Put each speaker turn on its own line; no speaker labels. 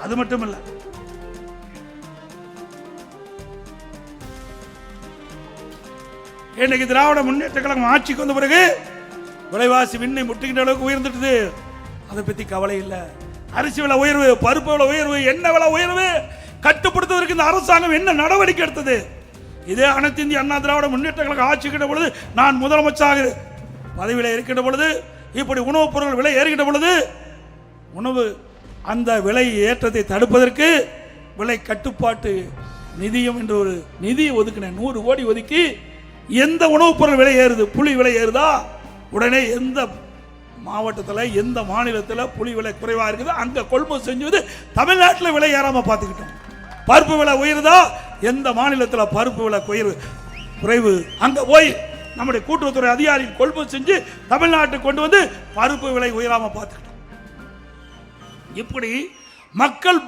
அது மட்டும் இல்ல, இன்னைக்கு திராவிட முன்னேற்ற கழகம் ஆட்சிக்கு வந்த பிறகு விலைவாசி விண்ணை முட்டுகின்ற அளவுக்கு உயர்ந்துட்டு, அதை பத்தி கவலை இல்லை. அரிசி விலை உயர்வு, பருப்பு விலை உயர்வு, எண்ணெய் விலை உயர்வு கட்டுப்படுத்துவதற்கு இந்த அரசாங்கம் என்ன நடவடிக்கை எடுத்தது? இதே அனைத்து இந்திய அண்ணா திராவிட முன்னேற்ற கழகம் ஆட்சிக்கின்ற பொழுது, நான் முதலமைச்சராக பதவியில் இருக்கின்ற பொழுது, இப்படி உணவுப் பொருட்கள் விலை ஏறுகின்ற பொழுது, உணவு அந்த விலை ஏற்றத்தை தடுப்பதற்கு விலை கட்டுப்பாட்டு நிதியம் என்று ஒரு நிதியை ஒதுக்கினேன். 100 கோடி ஒதுக்கி, எந்த உணவுப் பொருள் விலை ஏறுது, புளி விலை ஏறுதா, உடனே எந்த மாவட்டத்தில் எந்த மாநிலத்தில் புளி விலை குறைவாக இருக்குது அங்கே கொள்முதல் செஞ்சு தமிழ்நாட்டில் விலை ஏறாமல் பார்த்துக்கிட்டோம். பருப்பு விலை உயருதா, எந்த மாநிலத்தில் பருப்பு விலை குறைவு அங்கே போய் நம்முடைய கூட்டுறவுத்துறை அதிகாரிகள் கொள்முதல் செஞ்சு தமிழ்நாட்டுக்கு கொண்டு வந்து பருப்பு விலை உயராமல் பார்த்துக்கிட்டோம். இப்படி மக்கள்